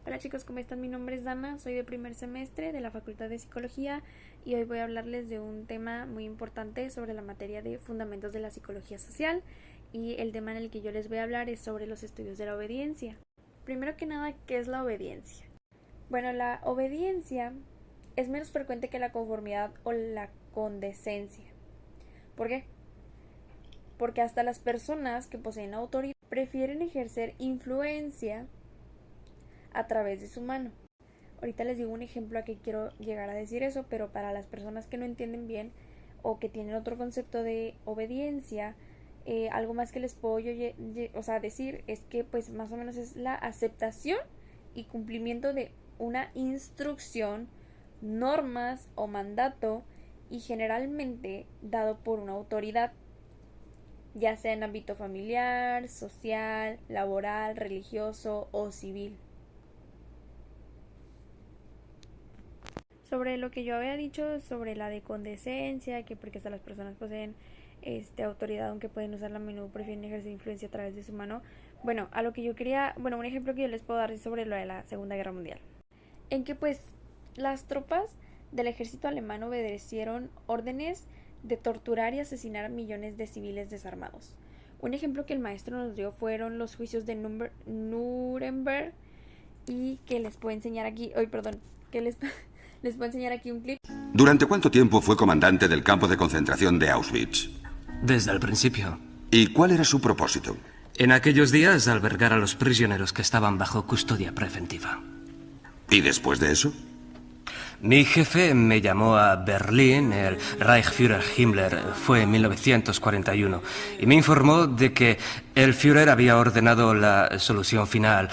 Hola chicos, ¿cómo están? Mi nombre es Dana, soy de primer semestre de la Facultad de Psicología y hoy voy a hablarles de un tema muy importante sobre la materia de fundamentos de la psicología social, y el tema en el que yo les voy a hablar es sobre los estudios de la obediencia. Primero que nada, ¿qué es la obediencia? Bueno, la obediencia es menos frecuente que la conformidad o la condescencia. ¿Por qué? Porque hasta las personas que poseen autoridad prefieren ejercer influencia a través de su mano. Ahorita les digo un ejemplo a que quiero llegar a decir eso, pero para las personas que no entienden bien o que tienen otro concepto de obediencia, algo más que les puedo decir es que pues más o menos es la aceptación y cumplimiento de una instrucción, normas o mandato, y generalmente dado por una autoridad, ya sea en ámbito familiar, social, laboral, religioso o civil. Sobre lo que yo había dicho sobre la decondescencia, que porque hasta las personas poseen autoridad, aunque pueden usarla a menudo, prefieren ejercer influencia a través de su mano. Bueno, a lo que yo quería, bueno, un ejemplo que yo les puedo dar es sobre lo de la Segunda Guerra Mundial, en que pues las tropas del ejército alemán obedecieron órdenes de torturar y asesinar a millones de civiles desarmados. Un ejemplo que el maestro nos dio fueron los juicios de Nuremberg, y que les puedo enseñar aquí, les puedo enseñar aquí un clip. ¿Durante cuánto tiempo fue comandante del campo de concentración de Auschwitz? Desde el principio. ¿Y cuál era su propósito? En aquellos días, albergar a los prisioneros que estaban bajo custodia preventiva. ¿Y después de eso? Mi jefe me llamó a Berlín, el Reichsführer Himmler, fue en 1941, y me informó de que el Führer había ordenado la solución final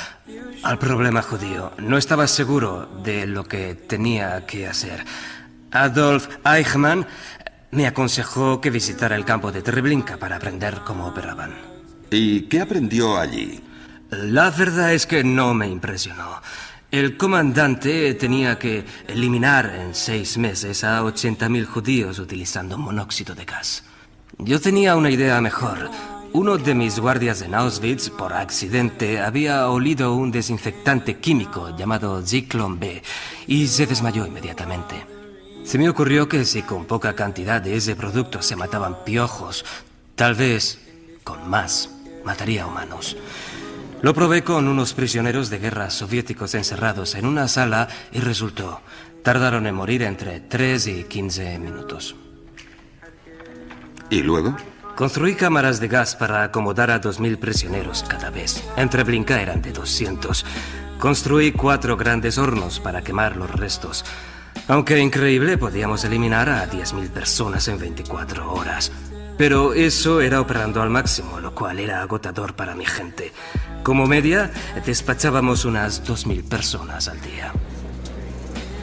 al problema judío. No estaba seguro de lo que tenía que hacer. Adolf Eichmann me aconsejó que visitara el campo de Treblinka para aprender cómo operaban. ¿Y qué aprendió allí? La verdad es que no me impresionó. El comandante tenía que eliminar en 6 meses a 80.000 judíos utilizando monóxido de gas. Yo tenía una idea mejor. Uno de mis guardias en Auschwitz, por accidente, había olido un desinfectante químico llamado Zyklon B y se desmayó inmediatamente. Se me ocurrió que si con poca cantidad de ese producto se mataban piojos, tal vez con más mataría humanos. Lo probé con unos prisioneros de guerra soviéticos encerrados en una sala y resultó. Tardaron en morir entre 3 y 15 minutos. ¿Y luego? Construí cámaras de gas para acomodar a 2.000 prisioneros cada vez. En Treblinka eran de 200. Construí 4 grandes hornos para quemar los restos. Aunque increíble, podíamos eliminar a 10.000 personas en 24 horas. Pero eso era operando al máximo, lo cual era agotador para mi gente. Como media, despachábamos unas 2.000 personas al día.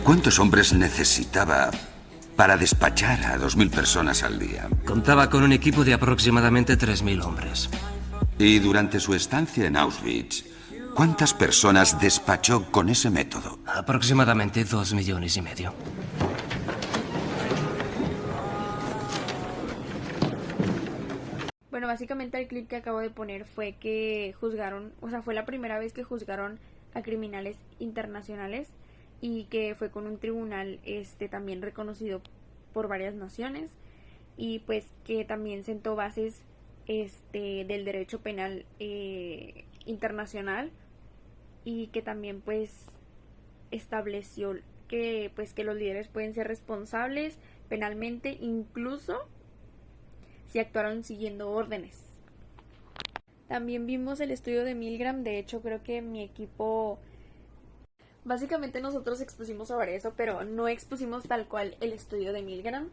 ¿Cuántos hombres necesitaba para despachar a 2.000 personas al día? Contaba con un equipo de aproximadamente 3.000 hombres. Y durante su estancia en Auschwitz, ¿cuántas personas despachó con ese método? Aproximadamente 2,5 millones. Bueno, básicamente el clip que acabo de poner fue que juzgaron, fue la primera vez que juzgaron a criminales internacionales, y que fue con un tribunal también reconocido por varias naciones, y pues que también sentó bases del derecho penal internacional, y que también pues estableció que los líderes pueden ser responsables penalmente, incluso si actuaron siguiendo órdenes. También vimos el estudio de Milgram. De hecho, creo que mi equipo, básicamente nosotros expusimos sobre eso, pero no expusimos tal cual el estudio de Milgram.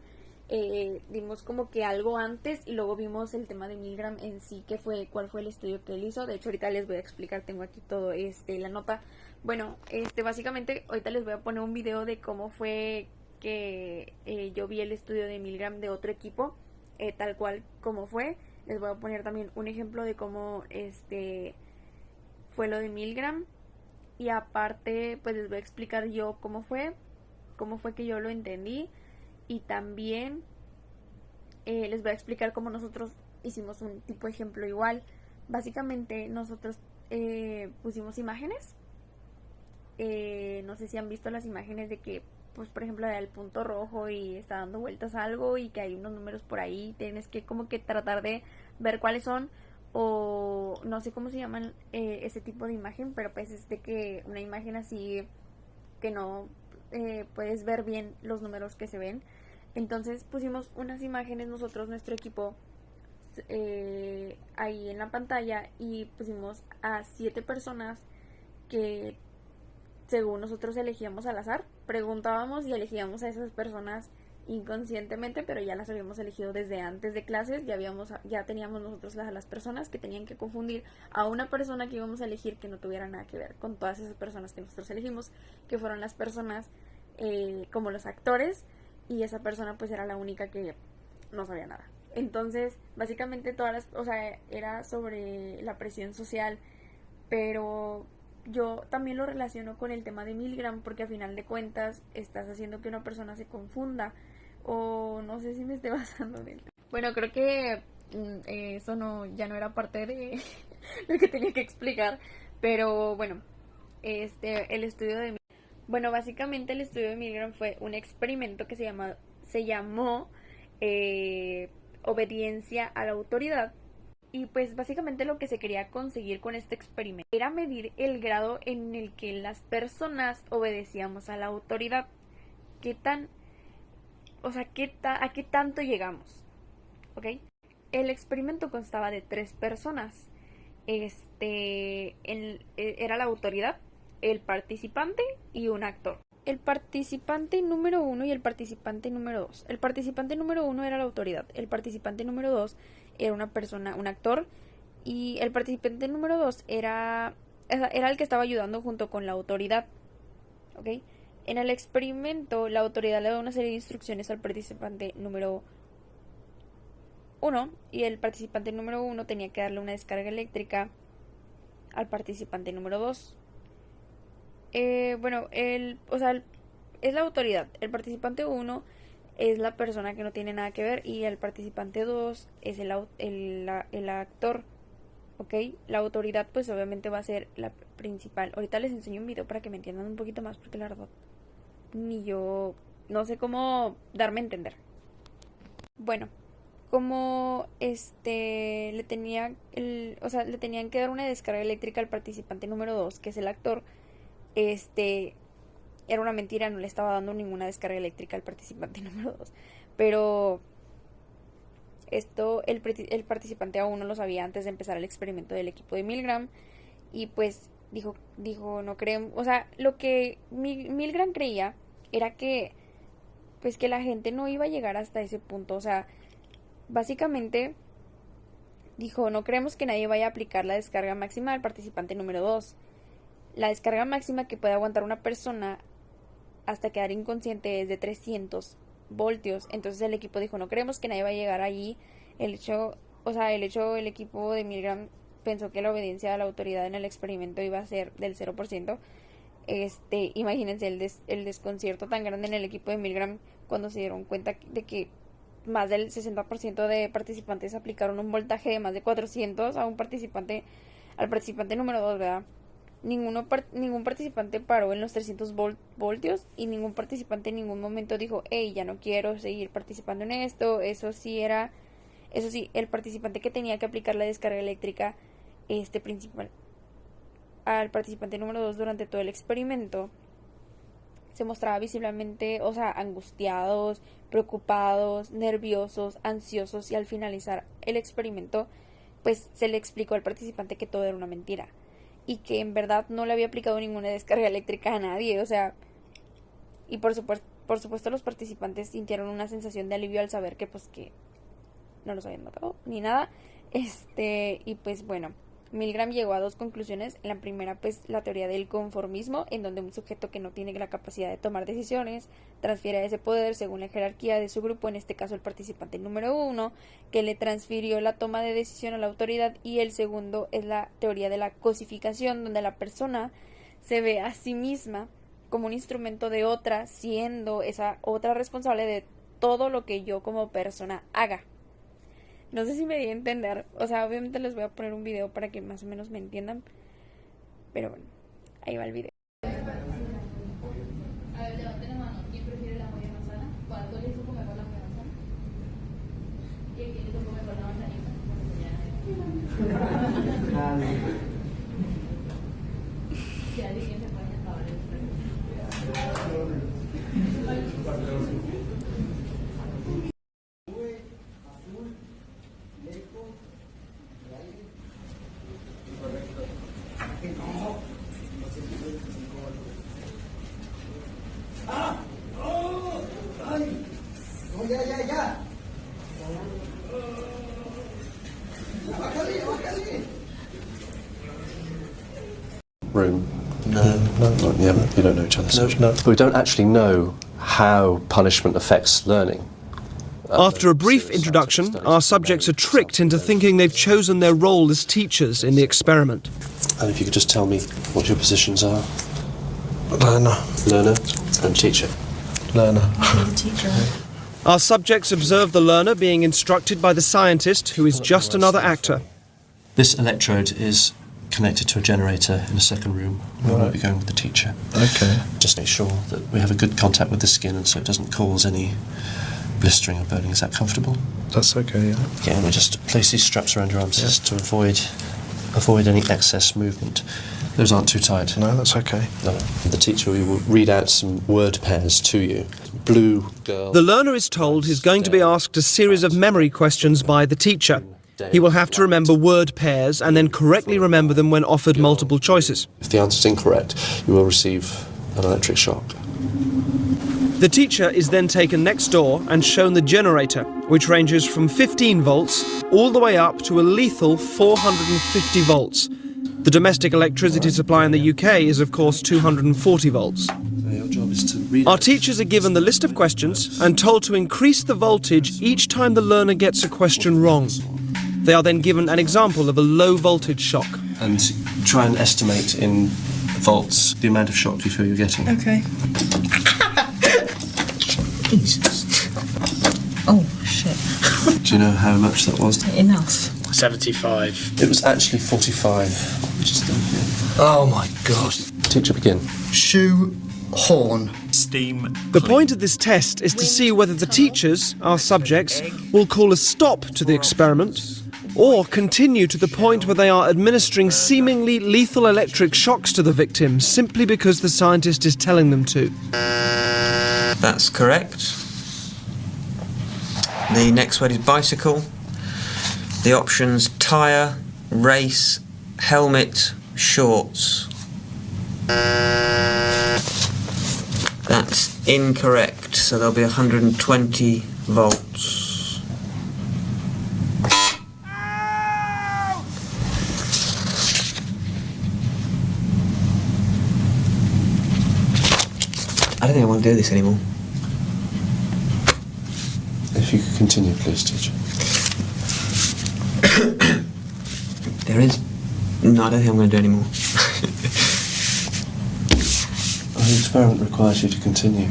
Vimos como que algo antes y luego vimos el tema de Milgram en sí, cuál fue el estudio que él hizo. De hecho, ahorita les voy a explicar, tengo aquí todo la nota. Bueno, básicamente ahorita les voy a poner un video de cómo fue que yo vi el estudio de Milgram de otro equipo, tal cual como fue. Les voy a poner también un ejemplo de cómo fue lo de Milgram, y aparte pues les voy a explicar yo cómo fue que yo lo entendí, y también les voy a explicar cómo nosotros hicimos un tipo de ejemplo igual. Básicamente nosotros pusimos imágenes no sé si han visto las imágenes de que, pues por ejemplo, hay el punto rojo y está dando vueltas a algo y que hay unos números por ahí, tienes que como que tratar de ver cuáles son, o no sé cómo se llaman ese tipo de imagen, pero pues es de que una imagen así que no puedes ver bien los números que se ven. Entonces pusimos unas imágenes nosotros, nuestro equipo, ahí en la pantalla, y pusimos a 7 personas que según nosotros elegíamos al azar, preguntábamos y elegíamos a esas personas inconscientemente, pero ya las habíamos elegido desde antes de clases, ya teníamos nosotros las personas que tenían que confundir a una persona que íbamos a elegir que no tuviera nada que ver con todas esas personas que nosotros elegimos, que fueron las personas como los actores, y esa persona pues era la única que no sabía nada. Entonces, básicamente o sea, era sobre la presión social, pero yo también lo relaciono con el tema de Milgram, porque a final de cuentas estás haciendo que una persona se confunda, o no sé si me esté basando en él. Bueno, creo que eso ya no era parte de lo que tenía que explicar, pero bueno, el estudio de bueno, básicamente el estudio de Milgram fue un experimento que se llamó obediencia a la autoridad. Y pues básicamente lo que se quería conseguir con este experimento era medir el grado en el que las personas obedecíamos a la autoridad. ¿Qué tan, o sea, a qué tanto llegamos? ¿Ok? El experimento constaba de 3 personas. Era la autoridad, el participante y un actor. El participante número 1 y el participante número 2. El participante número 1 era la autoridad. El participante número 2 era una persona, un actor. Y el participante número 2 era el que estaba ayudando junto con la autoridad. ¿Ok? En el experimento, la autoridad le da una serie de instrucciones al participante número 1. Y el participante número 1 tenía que darle una descarga eléctrica al participante número 2. Bueno, es la autoridad. El participante 1 es la persona que no tiene nada que ver, y el participante 2 es el actor. ¿Ok? La autoridad pues obviamente va a ser la principal. Ahorita les enseño un video para que me entiendan un poquito más, porque la verdad ni yo no sé cómo darme a entender. Bueno, como le tenían que dar una descarga eléctrica al participante número 2, que es el actor. Era una mentira, no le estaba dando ninguna descarga eléctrica al participante número 2. Pero el participante aún no lo sabía antes de empezar el experimento del equipo de Milgram. Y pues dijo, no creen, o sea, lo que Milgram creía era que pues que la gente no iba a llegar hasta ese punto. O sea, básicamente dijo, no creemos que nadie vaya a aplicar la descarga máxima al participante número 2. La descarga máxima que puede aguantar una persona hasta quedar inconsciente es de 300 voltios. Entonces el equipo dijo, no creemos que nadie va a llegar allí. El equipo de Milgram pensó que la obediencia a la autoridad en el experimento iba a ser del 0%. Imagínense el desconcierto tan grande en el equipo de Milgram cuando se dieron cuenta de que más del 60% de participantes aplicaron un voltaje de más de 400 al participante número 2, ¿verdad? Ningún participante paró en los 300 voltios, y ningún participante en ningún momento dijo, hey, ya no quiero seguir participando en esto. Eso sí, el participante que tenía que aplicar la descarga eléctrica principal al participante número 2 durante todo el experimento se mostraba visiblemente, o sea, angustiados, preocupados, nerviosos, ansiosos, y al finalizar el experimento, pues se le explicó al participante que todo era una mentira y que en verdad no le había aplicado ninguna descarga eléctrica a nadie. O sea, y por supuesto los participantes sintieron una sensación de alivio al saber que pues que no los habían matado ni nada. Y pues bueno, Milgram llegó a 2 conclusiones. La primera, pues la teoría del conformismo, en donde un sujeto que no tiene la capacidad de tomar decisiones transfiere ese poder según la jerarquía de su grupo, en este caso el participante número 1, que le transfirió la toma de decisión a la autoridad. Y el segundo es la teoría de la cosificación, donde la persona se ve a sí misma como un instrumento de otra, siendo esa otra responsable de todo lo que yo como persona haga. No sé si me di a entender. O sea, obviamente les voy a poner un video para que más o menos me entiendan. Pero bueno, ahí va el video. Room? No. Yeah, you don't know each other. No. We don't actually know how punishment affects learning. After a brief introduction, our subjects are tricked into thinking they've chosen their role as teachers in the experiment. And if you could just tell me what your positions are. Learner. Learner and teacher. Learner. Teacher. Our subjects observe the learner being instructed by the scientist, who is just another actor. This electrode is connected to a generator in a second room. We'll be going with the teacher. Okay. Just make sure that we have a good contact with the skin and so it doesn't cause any blistering or burning. Is that comfortable? That's okay, yeah. Okay, and we just place these straps around your arms just to avoid any excess movement. Those aren't too tight. No, that's okay. No. The teacher will read out some word pairs to you. Blue girl. The learner is told he's going to be asked a series of memory questions by the teacher. He will have to remember word pairs and then correctly remember them when offered multiple choices. If the answer is incorrect, you will receive an electric shock. The teacher is then taken next door and shown the generator, which ranges from 15 volts all the way up to a lethal 450 volts. The domestic electricity supply in the UK is, of course, 240 volts. Your job is to read Our teachers are given the list of questions and told to increase the voltage each time the learner gets a question wrong. They are then given an example of a low voltage shock. and try and estimate in volts the amount of shock you feel you're getting. Okay. Jesus. Oh, shit. Do you know how much that was? Enough. 75. It was actually 45, which is still good. Oh my god. Teacher, begin. Shoe horn. Steam. The point of this test is to see whether the teachers, our subjects, will call a stop to the experiment or continue to the point where they are administering seemingly lethal electric shocks to the victim simply because the scientist is telling them to. That's correct. The next word is bicycle. The options: tyre, race, helmet, shorts. That's incorrect, so there'll be 120 volts. I don't think I want to do this anymore. If you could continue, please, teacher. There is... No, I don't think I'm going to do anymore. The experiment requires you to continue.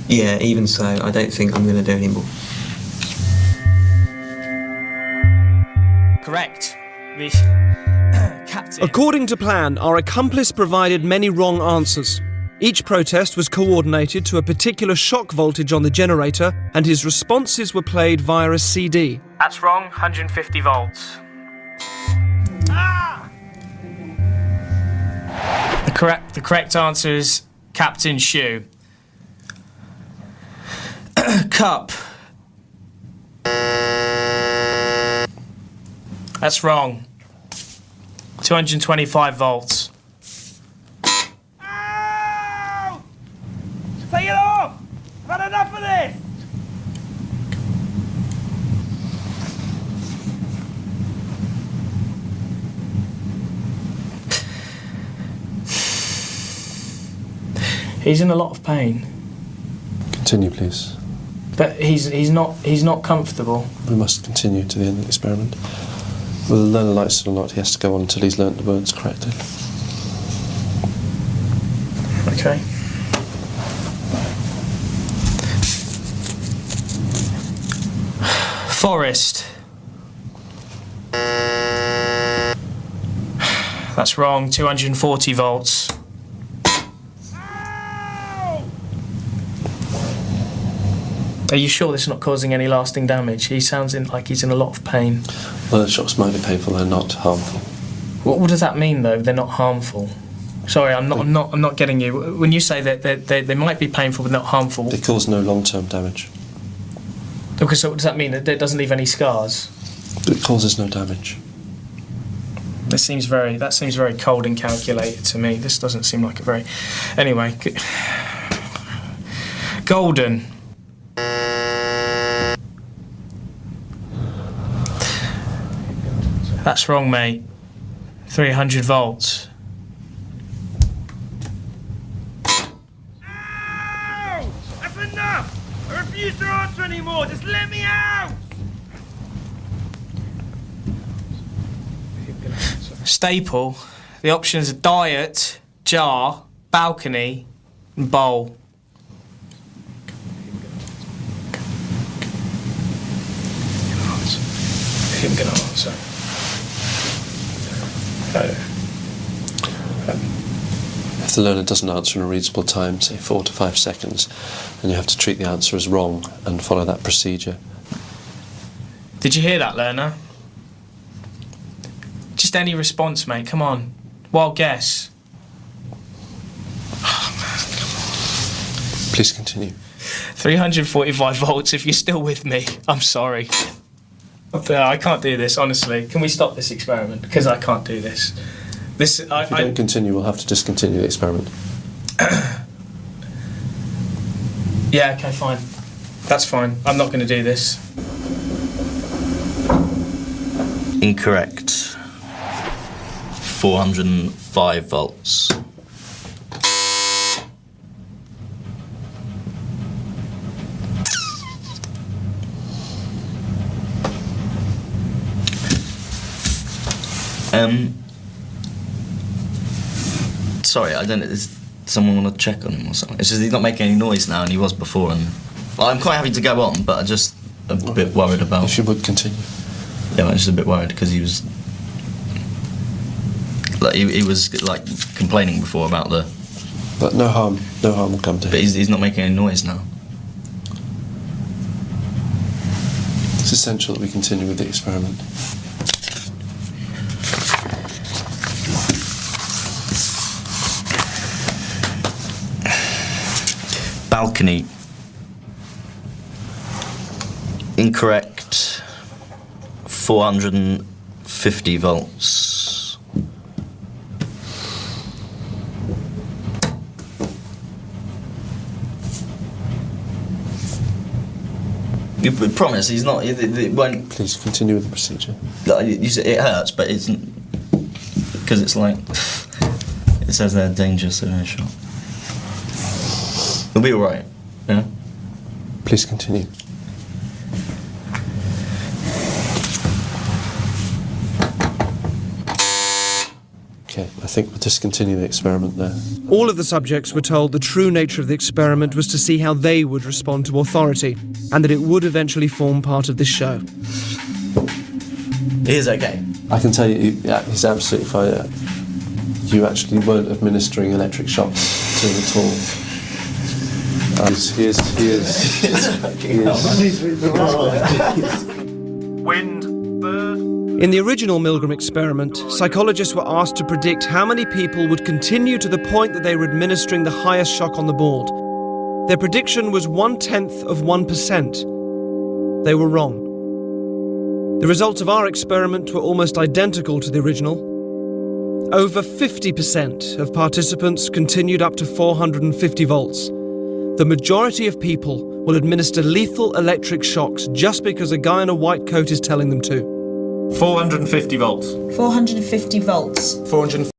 Yeah, even so, I don't think I'm going to do anymore. Correct. The captain. According to plan, our accomplice provided many wrong answers. Each protest was coordinated to a particular shock voltage on the generator, and his responses were played via a CD. That's wrong. 150 volts. The correct answer is Captain Shoe. Cup. That's wrong. 225 volts. Ow! Take it off! I've had enough of this! He's in a lot of pain, Continue, please. but he's not comfortable. We must continue to the end of the experiment. Whether the learner likes it or not, he has to go on until he's learnt the words correctly. Okay. Forest. That's wrong. 240 volts. Are you sure this is not causing any lasting damage? He sounds like he's in a lot of pain. Well, the shocks might be painful, they're not harmful. What does that mean, though? They're not harmful. Sorry, I'm not getting you. When you say that they might be painful but not harmful, They cause no long-term damage. because so what does that mean? That it doesn't leave any scars? It causes no damage. That seems very cold and calculated to me. This doesn't seem like a very... Anyway. Golden. That's wrong, mate. 300 volts. Ow! That's enough! I refuse to answer anymore! Just let me out! Staple. The options are diet, jar, balcony, and bowl. I'm gonna answer. If the learner doesn't answer in a reasonable time, say 4 to 5 seconds, then you have to treat the answer as wrong and follow that procedure. Did you hear that, learner? Just any response, mate. Come on. Wild guess. Oh, man, come on. Please continue. 345 volts, if you're still with me. I'm sorry. I can't do this, honestly. Can we stop this experiment? Because I can't do this. If you don't continue, we'll have to discontinue the experiment. Yeah, okay, fine. That's fine. I'm not going to do this. Incorrect. 405 volts. Sorry, I don't know. Does someone want to check on him or something? It's just he's not making any noise now, and he was before. And well, I'm quite happy to go on, but I'm just a bit worried about. If you would continue. Yeah, I'm just a bit worried because he was like he was like complaining before about the. But no harm will come to him. But he's not making any noise now. It's essential that we continue with the experiment. Balcony. Incorrect. 450 volts. You promise he's not. It won't. Please continue with the procedure. You say it hurts, but it's because it's like it says they're dangerous in a shot. It'll be all right. Yeah. Please continue. Okay, I think we'll discontinue the experiment there. All of the subjects were told the true nature of the experiment was to see how they would respond to authority, and that it would eventually form part of this show. He is okay. I can tell you, yeah, he's absolutely fine. You actually weren't administering electric shocks to him at all. He is. Wind, bird. In the original Milgram experiment, psychologists were asked to predict how many people would continue to the point that they were administering the highest shock on the board. Their prediction was 0.1%. They were wrong. The results of our experiment were almost identical to the original. Over 50% of participants continued up to 450 volts. The majority of people will administer lethal electric shocks just because a guy in a white coat is telling them to. 450 volts. 450 volts. 450.